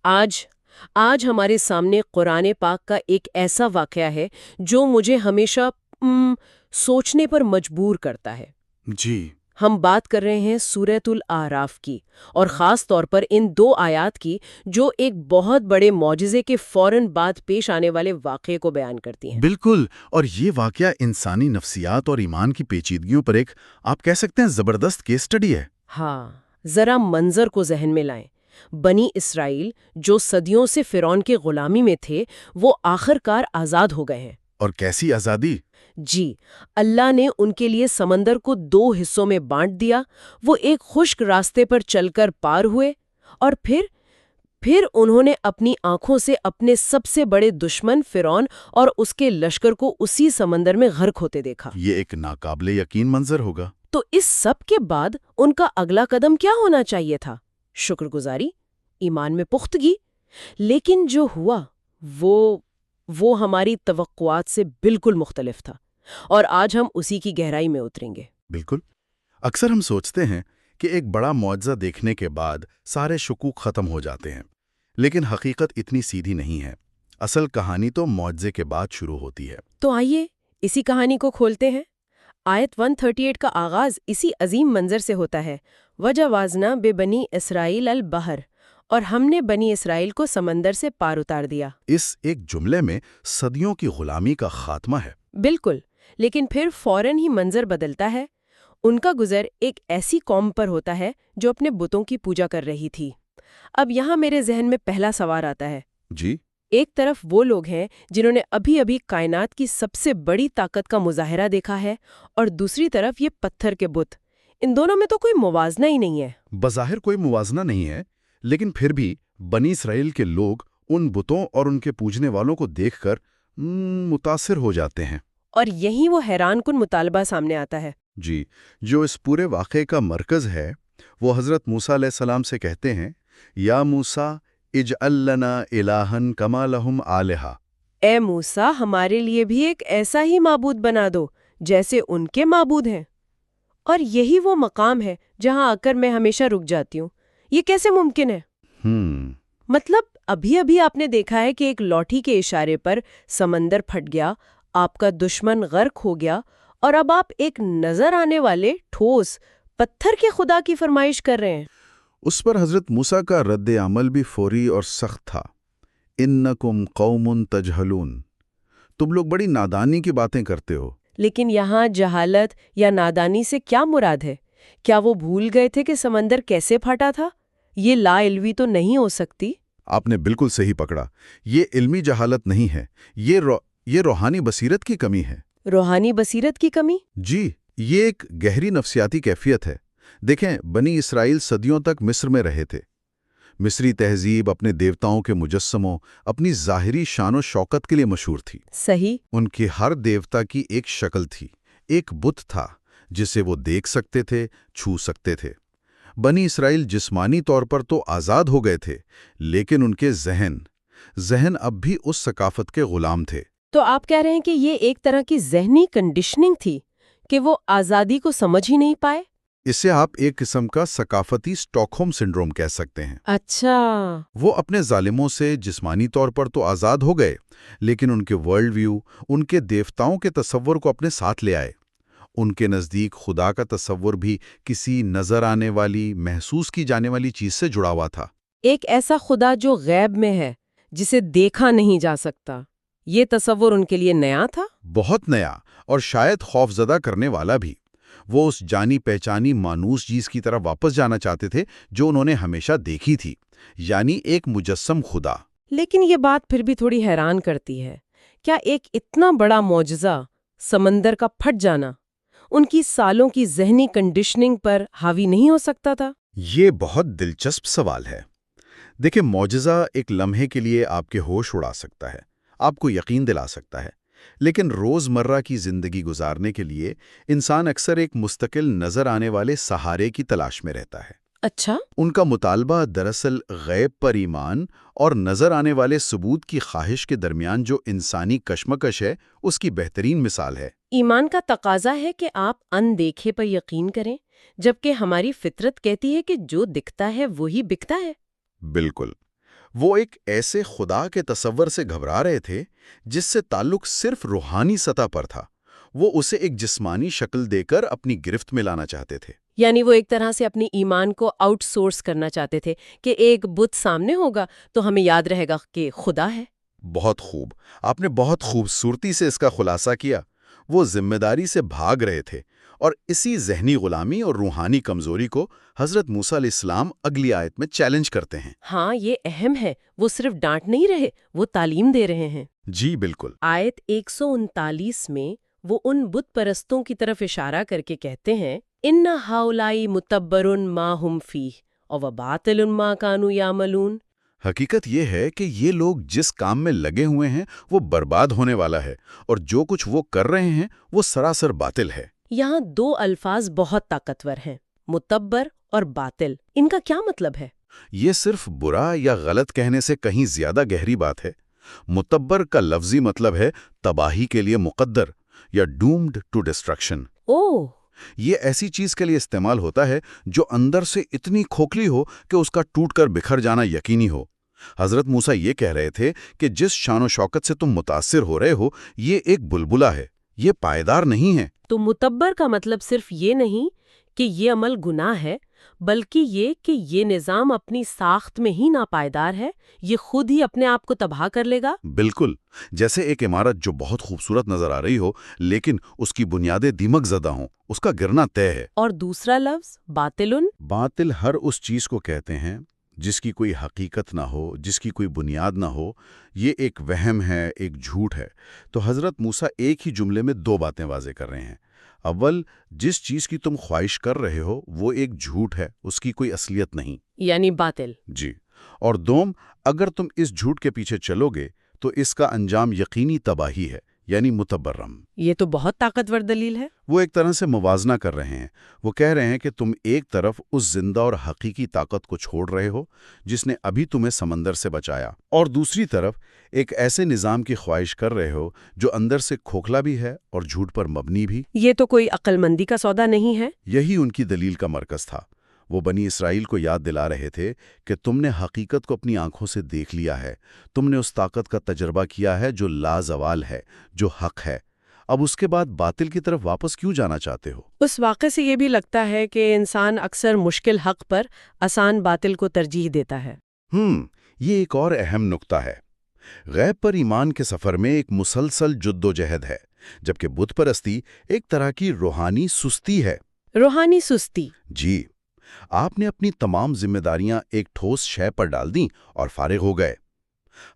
آج آج ہمارے سامنے قرآن پاک کا ایک ایسا واقعہ ہے جو مجھے ہمیشہ سوچنے پر مجبور کرتا ہے۔ جی۔ ہم بات کر رہے ہیں سورۃ الاعراف کی، اور خاص طور پر ان 2 آیات کی جو ایک بہت بڑے معجزے کے فوراً بعد پیش آنے والے واقعے کو بیان کرتی ہیں۔ بالکل، اور یہ واقعہ انسانی نفسیات اور ایمان کی پیچیدگیوں پر ایک آپ کہہ سکتے ہیں زبردست کیس سٹڈی ہے۔ ہاں، ذرا منظر کو ذہن میں لائیں۔ بنی اسرائیل جو صدیوں سے فرعون کی غلامی میں تھے، وہ آخر کار آزاد ہو گئے ہیں۔ اور کیسی آزادی! جی، اللہ نے ان کے لیے سمندر کو 2 حصوں میں بانٹ دیا، وہ ایک خشک راستے پر چل کر پار ہوئے، اور پھر انہوں نے اپنی آنکھوں سے اپنے سب سے بڑے دشمن فرعون اور اس کے لشکر کو اسی سمندر میں غرق ہوتے دیکھا۔ یہ ایک ناقابل یقین منظر ہوگا۔ تو اس سب کے بعد ان کا اگلا قدم کیا ہونا چاہیے تھا؟ شکر گزاری، ایمان میں پختگی۔ لیکن جو ہوا وہ ہماری توقعات سے بالکل مختلف تھا، اور آج ہم اسی کی گہرائی میں اتریں گے۔ بالکل۔ اکثر ہم سوچتے ہیں کہ ایک بڑا معجزہ دیکھنے کے بعد سارے شکوک ختم ہو جاتے ہیں، لیکن حقیقت اتنی سیدھی نہیں ہے۔ اصل کہانی تو معجزے کے بعد شروع ہوتی ہے۔ تو آئیے اسی کہانی کو کھولتے ہیں۔ آیت 138 کا آغاز اسی عظیم منظر سے ہوتا ہے، وَجَوَازْنَا بِبَنِی إِسْرَائِیلَ الْبَحْرَ، اور ہم نے بنی اسرائیل کو سمندر سے پار اتار دیا۔ اس ایک جملے میں صدیوں کی غلامی کا خاتمہ ہے۔ بالکل، لیکن پھر فوراً ہی منظر بدلتا ہے۔ ان کا گزر ایک ایسی قوم پر ہوتا ہے جو اپنے بتوں کی پوجا کر رہی تھی۔ اب یہاں میرے ذہن میں پہلا سوال آتا ہے۔ جی۔ ایک طرف وہ لوگ ہیں جنہوں نے ابھی کائنات کی سب سے بڑی طاقت کا مظاہرہ دیکھا ہے، اور دوسری طرف یہ پتھر کے بت۔ ان دونوں میں تو کوئی موازنہ ہی نہیں ہے۔ بظاہر کوئی موازنہ نہیں ہے، لیکن پھر بھی بنی اسرائیل کے لوگ ان بتوں اور ان کے پوجنے والوں کو دیکھ کر متاثر ہو جاتے ہیں۔ اور یہی وہ حیران کن مطالبہ سامنے آتا ہے۔ جی، جو اس پورے واقعے کا مرکز ہے، وہ حضرت موسیٰ علیہ السلام سے کہتے ہیں، یا موسیٰ اجعل لنا الہًا کما لہم آلہہ۔ اے موسیٰ، ہمارے لیے بھی ایک ایسا ہی معبود بنا دو جیسے ان کے معبود ہیں۔ اور یہی وہ مقام ہے جہاں آ کر میں ہمیشہ رک جاتی ہوں۔ یہ کیسے ممکن ہے؟ مطلب ابھی آپ نے دیکھا ہے کہ ایک لاٹھی کے اشارے پر سمندر پھٹ گیا، آپ کا دشمن غرق ہو گیا، اور اب آپ ایک نظر آنے والے ٹھوس پتھر کے خدا کی فرمائش کر رہے ہیں۔ اس پر حضرت موسیٰ کا رد عمل بھی فوری اور سخت تھا۔ انکم قوم تجہلون، تم لوگ بڑی نادانی کی باتیں کرتے ہو۔ لیکن یہاں جہالت یا نادانی سے کیا مراد ہے؟ کیا وہ بھول گئے تھے کہ سمندر کیسے پھٹا تھا؟ یہ لا علمی تو نہیں ہو سکتی۔ آپ نے بالکل صحیح پکڑا، یہ علمی جہالت نہیں ہے، یہ روحانی بصیرت کی کمی ہے۔ روحانی بصیرت کی کمی؟ جی، یہ ایک گہری نفسیاتی کیفیت ہے۔ دیکھیں، بنی اسرائیل صدیوں تک مصر میں رہے تھے۔ مصری تہذیب اپنے دیوتاؤں کے مجسموں، اپنی ظاہری شان و شوکت کے لیے مشہور تھی۔ صحیح۔ ان کے ہر دیوتا کی ایک شکل تھی، ایک بت تھا جسے وہ دیکھ سکتے تھے، چھو سکتے تھے۔ بنی اسرائیل جسمانی طور پر تو آزاد ہو گئے تھے، لیکن ان کے ذہن اب بھی اس ثقافت کے غلام تھے۔ تو آپ کہہ رہے ہیں کہ یہ ایک طرح کی ذہنی کنڈیشننگ تھی کہ وہ آزادی کو سمجھ ہی نہیں پائے؟ اسے آپ ایک قسم کا ثقافتی اسٹاک ہوم سنڈروم کہہ سکتے ہیں۔ اچھا۔ وہ اپنے ظالموں سے جسمانی طور پر تو آزاد ہو گئے، لیکن ان کے ورلڈ ویو، ان کے دیوتاؤں کے تصور کو اپنے ساتھ لے آئے۔ ان کے نزدیک خدا کا تصور بھی کسی نظر آنے والی، محسوس کی جانے والی چیز سے جڑا ہوا تھا۔ ایک ایسا خدا جو غیب میں ہے، جسے دیکھا نہیں جا سکتا۔ یہ تصور ان کے لیے نیا تھا؟ بہت نیا، اور شاید خوفزدہ کرنے والا بھی۔ وہ اس جانی پہچانی مانوس چیز کی طرف واپس جانا چاہتے تھے جو انہوں نے ہمیشہ دیکھی تھی، یعنی ایک مجسم خدا۔ لیکن یہ بات پھر بھی تھوڑی حیران کرتی ہے۔ کیا ایک اتنا بڑا معجزہ، سمندر کا پھٹ جانا، ان کی سالوں کی ذہنی کنڈیشننگ پر حاوی نہیں ہو سکتا تھا؟ یہ بہت دلچسپ سوال ہے۔ دیکھیں، معجزہ ایک لمحے کے لیے آپ کے ہوش اڑا سکتا ہے، آپ کو یقین دلا سکتا ہے، لیکن روزمرہ کی زندگی گزارنے کے لیے انسان اکثر ایک مستقل نظر آنے والے سہارے کی تلاش میں رہتا ہے۔ اچھا۔ ان کا مطالبہ دراصل غیب پر ایمان اور نظر آنے والے ثبوت کی خواہش کے درمیان جو انسانی کشمکش ہے، اس کی بہترین مثال ہے۔ ایمان کا تقاضا ہے کہ آپ اندیکھے پر یقین کریں، جبکہ ہماری فطرت کہتی ہے کہ جو دکھتا ہے وہی بکتا ہے۔ بالکل۔ وہ ایک ایسے خدا کے تصور سے گھبرا رہے تھے جس سے تعلق صرف روحانی سطح پر تھا۔ وہ اسے ایک جسمانی شکل دے کر اپنی گرفت میں لانا چاہتے تھے۔ یعنی وہ ایک طرح سے اپنی ایمان کو آؤٹ سورس کرنا چاہتے تھے کہ ایک بت سامنے ہوگا تو ہمیں یاد رہے گا کہ خدا ہے۔ بہت خوب، آپ نے بہت خوبصورتی سے اس کا خلاصہ کیا۔ وہ ذمہ داری سے بھاگ رہے تھے، اور اسی ذہنی غلامی اور روحانی کمزوری کو حضرت موسیٰ علیہ السلام اگلی آیت میں چیلنج کرتے ہیں۔ ہاں، یہ اہم ہے، وہ صرف ڈانٹ نہیں رہے، وہ تعلیم دے رہے ہیں۔ جی بالکل۔ آیت 139 میں وہ ان بت پرستوں کی طرف اشارہ کر کے کہتے ہیں ان ہؤلاء متبر ما ہم فیہ وباطل ما کانوا یعملون۔ حقیقت یہ ہے کہ یہ لوگ جس کام میں لگے ہوئے ہیں وہ برباد ہونے والا ہے، اور جو کچھ وہ کر رہے ہیں وہ سراسر باطل ہے۔ یہاں دو الفاظ بہت طاقتور ہیں، متبر اور باطل۔ ان کا کیا مطلب ہے؟ یہ صرف برا یا غلط کہنے سے کہیں زیادہ گہری بات ہے۔ متبر کا لفظی مطلب ہے تباہی کے لیے مقدر یا ڈومڈ ٹو ڈسٹرکشن۔ اوہ! یہ ایسی چیز کے لیے استعمال ہوتا ہے جو اندر سے اتنی کھوکھلی ہو کہ اس کا ٹوٹ کر بکھر جانا یقینی ہو۔ حضرت موسیٰ یہ کہہ رہے تھے کہ جس شان و شوکت سے تم متاثر ہو رہے ہو یہ ایک بلبلہ ہے، یہ پائیدار نہیں ہے۔ تو متبر کا مطلب صرف یہ نہیں کہ یہ عمل گناہ ہے، بلکہ یہ کہ یہ نظام اپنی ساخت میں ہی ناپائیدار ہے، یہ خود ہی اپنے آپ کو تباہ کر لے گا۔ بالکل، جیسے ایک عمارت جو بہت خوبصورت نظر آ رہی ہو لیکن اس کی بنیادیں دیمک زدہ ہوں، اس کا گرنا طے ہے۔ اور دوسرا لفظ باطلن؟ باطل ہر اس چیز کو کہتے ہیں جس کی کوئی حقیقت نہ ہو، جس کی کوئی بنیاد نہ ہو۔ یہ ایک وہم ہے، ایک جھوٹ ہے۔ تو حضرت موسیٰ ایک ہی جملے میں دو باتیں واضح کر رہے ہیں۔ اول، جس چیز کی تم خواہش کر رہے ہو وہ ایک جھوٹ ہے، اس کی کوئی اصلیت نہیں، یعنی باطل۔ جی۔ اور دوم، اگر تم اس جھوٹ کے پیچھے چلو گے تو اس کا انجام یقینی تباہی ہے، یعنی متبرم۔ یہ تو بہت طاقتور دلیل ہے۔ وہ ایک طرح سے موازنہ کر رہے ہیں۔ وہ کہہ رہے ہیں کہ تم ایک طرف اس زندہ اور حقیقی طاقت کو چھوڑ رہے ہو جس نے ابھی تمہیں سمندر سے بچایا، اور دوسری طرف ایک ایسے نظام کی خواہش کر رہے ہو جو اندر سے کھوکھلا بھی ہے اور جھوٹ پر مبنی بھی۔ یہ تو کوئی عقل مندی کا سودا نہیں ہے۔ یہی ان کی دلیل کا مرکز تھا۔ وہ بنی اسرائیل کو یاد دلا رہے تھے کہ تم نے حقیقت کو اپنی آنکھوں سے دیکھ لیا ہے، تم نے اس طاقت کا تجربہ کیا ہے جو لازوال ہے، جو حق ہے۔ اب اس کے بعد باطل کی طرف واپس کیوں جانا چاہتے ہو؟ اس واقعے سے یہ بھی لگتا ہے کہ انسان اکثر مشکل حق پر آسان باطل کو ترجیح دیتا ہے۔ یہ ایک اور اہم نقطہ ہے۔ غیب پر ایمان کے سفر میں ایک مسلسل جدوجہد ہے، جبکہ بت پرستی ایک طرح کی روحانی سستی ہے۔ روحانی سستی؟ جی، آپ نے اپنی تمام ذمہ داریاں ایک ٹھوس شے پر ڈال دیں اور فارغ ہو گئے۔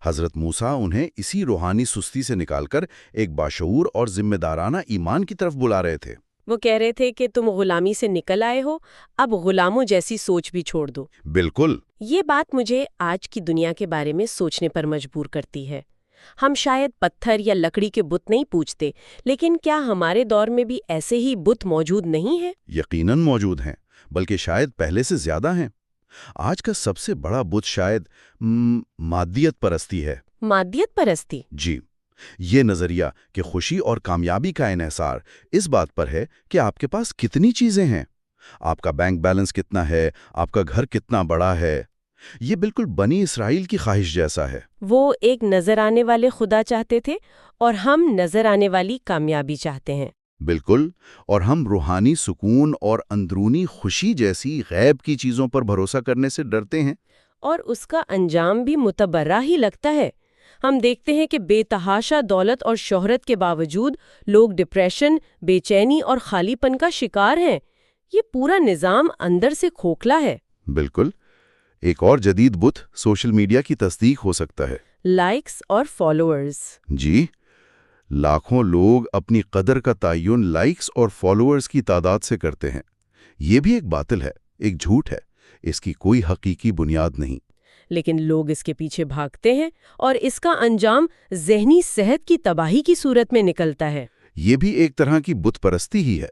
حضرت موسیٰ انہیں اسی روحانی سستی سے نکال کر ایک باشعور اور ذمہ دارانہ ایمان کی طرف بلا رہے تھے۔ وہ کہہ رہے تھے کہ تم غلامی سے نکل آئے ہو، اب غلاموں جیسی سوچ بھی چھوڑ دو۔ بالکل۔ یہ بات مجھے آج کی دنیا کے بارے میں سوچنے پر مجبور کرتی ہے۔ ہم شاید پتھر یا لکڑی کے بت نہیں پوجتے، لیکن کیا ہمارے دور میں بھی ایسے ہی بت موجود نہیں ہیں؟ یقیناً موجود ہیں، بلکہ شاید پہلے سے زیادہ ہیں۔ آج کا سب سے بڑا بت شاید مادیت پرستی ہے۔ مادیت پرستی؟ جی، یہ نظریہ کہ خوشی اور کامیابی کا انحصار اس بات پر ہے کہ آپ کے پاس کتنی چیزیں ہیں، آپ کا بینک بیلنس کتنا ہے، آپ کا گھر کتنا بڑا ہے، یہ بالکل بنی اسرائیل کی خواہش جیسا ہے۔ وہ ایک نظر آنے والے خدا چاہتے تھے اور ہم نظر آنے والی کامیابی چاہتے ہیں۔ بالکل، اور ہم روحانی سکون اور اندرونی خوشی جیسی غیب کی چیزوں پر بھروسہ کرنے سے ڈرتے ہیں، اور اس کا انجام بھی متبرہ ہی لگتا ہے۔ ہم دیکھتے ہیں کہ بے تحاشا دولت اور شہرت کے باوجود لوگ ڈپریشن، بے چینی اور خالی پن کا شکار ہیں۔ یہ پورا نظام اندر سے کھوکھلا ہے۔ بالکل۔ ایک اور جدید بت سوشل میڈیا کی تصدیق ہو سکتا ہے۔ لائکس اور فالوورز۔ جی، لاکھوں لوگ اپنی قدر کا تعین لائکس اور فالوورز کی تعداد سے کرتے ہیں۔ یہ بھی ایک باطل ہے، ایک جھوٹ ہے، اس کی کوئی حقیقی بنیاد نہیں۔ لیکن لوگ اس کے پیچھے بھاگتے ہیں اور اس کا انجام ذہنی صحت کی تباہی کی صورت میں نکلتا ہے۔ یہ بھی ایک طرح کی بت پرستی ہی ہے،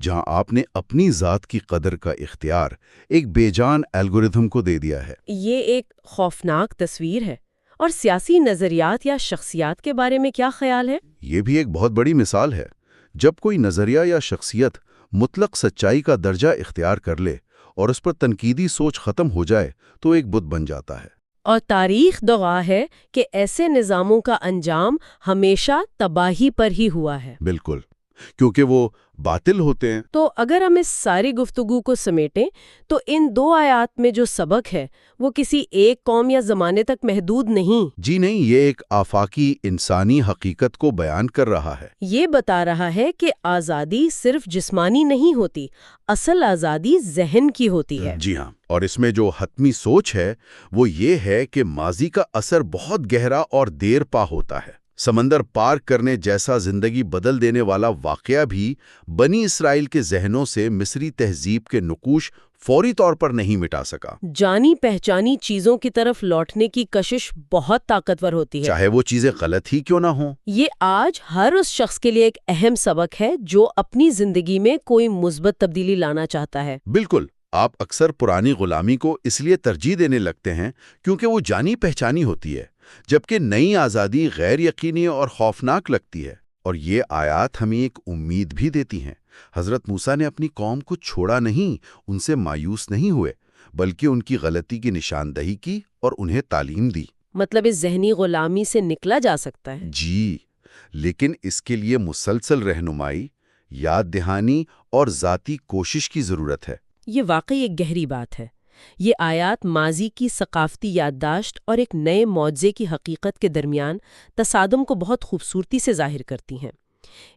جہاں آپ نے اپنی ذات کی قدر کا اختیار ایک بے جان الگوریتھم کو دے دیا ہے۔ یہ ایک خوفناک تصویر ہے۔ اور سیاسی نظریات یا شخصیات کے بارے میں کیا خیال ہے؟ یہ بھی ایک بہت بڑی مثال ہے۔ جب کوئی نظریہ یا شخصیت مطلق سچائی کا درجہ اختیار کر لے اور اس پر تنقیدی سوچ ختم ہو جائے تو ایک بت بن جاتا ہے۔ اور تاریخ گواہ ہے کہ ایسے نظاموں کا انجام ہمیشہ تباہی پر ہی ہوا ہے۔ بالکل، کیونکہ وہ باطل ہوتے ہیں۔ تو اگر ہم اس ساری گفتگو کو سمیٹیں تو ان دو آیات میں جو سبق ہے وہ کسی ایک قوم یا زمانے تک محدود نہیں۔ جی نہیں، یہ ایک آفاقی انسانی حقیقت کو بیان کر رہا ہے۔ یہ بتا رہا ہے کہ آزادی صرف جسمانی نہیں ہوتی، اصل آزادی ذہن کی ہوتی ہے۔ جی ہاں، اور اس میں جو حتمی سوچ ہے وہ یہ ہے کہ ماضی کا اثر بہت گہرا اور دیر پا ہوتا ہے۔ سمندر پار کرنے جیسا زندگی بدل دینے والا واقعہ بھی بنی اسرائیل کے ذہنوں سے مصری تہذیب کے نقوش فوری طور پر نہیں مٹا سکا۔ جانی پہچانی چیزوں کی طرف لوٹنے کی کشش بہت طاقتور ہوتی ہے، چاہے وہ چیزیں غلط ہی کیوں نہ ہوں۔ یہ آج ہر اس شخص کے لیے ایک اہم سبق ہے جو اپنی زندگی میں کوئی مثبت تبدیلی لانا چاہتا ہے۔ بالکل، آپ اکثر پرانی غلامی کو اس لیے ترجیح دینے لگتے ہیں کیونکہ وہ جانی پہچانی ہوتی ہے، جبکہ نئی آزادی غیر یقینی اور خوفناک لگتی ہے۔ اور یہ آیات ہمیں ایک امید بھی دیتی ہیں۔ حضرت موسیٰ نے اپنی قوم کو چھوڑا نہیں، ان سے مایوس نہیں ہوئے، بلکہ ان کی غلطی کی نشاندہی کی اور انہیں تعلیم دی۔ مطلب اس ذہنی غلامی سے نکلا جا سکتا ہے۔ جی، لیکن اس کے لیے مسلسل رہنمائی، یاد دہانی اور ذاتی کوشش کی ضرورت ہے۔ یہ واقعی ایک گہری بات ہے۔ یہ آیات ماضی کی ثقافتی یادداشت اور ایک نئے معجزے کی حقیقت کے درمیان تصادم کو بہت خوبصورتی سے ظاہر کرتی ہیں۔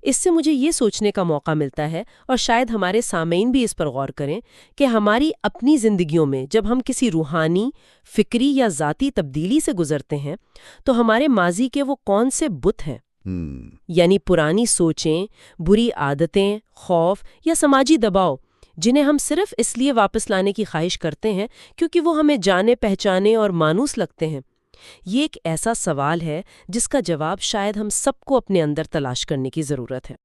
اس سے مجھے یہ سوچنے کا موقع ملتا ہے، اور شاید ہمارے سامعین بھی اس پر غور کریں، کہ ہماری اپنی زندگیوں میں جب ہم کسی روحانی، فکری یا ذاتی تبدیلی سے گزرتے ہیں تو ہمارے ماضی کے وہ کون سے بت ہیں، یعنی پرانی سوچیں، بری عادتیں، خوف یا سماجی دباؤ، جنہیں ہم صرف اس لیے واپس لانے کی خواہش کرتے ہیں کیونکہ وہ ہمیں جانے پہچانے اور مانوس لگتے ہیں۔ یہ ایک ایسا سوال ہے جس کا جواب شاید ہم سب کو اپنے اندر تلاش کرنے کی ضرورت ہے۔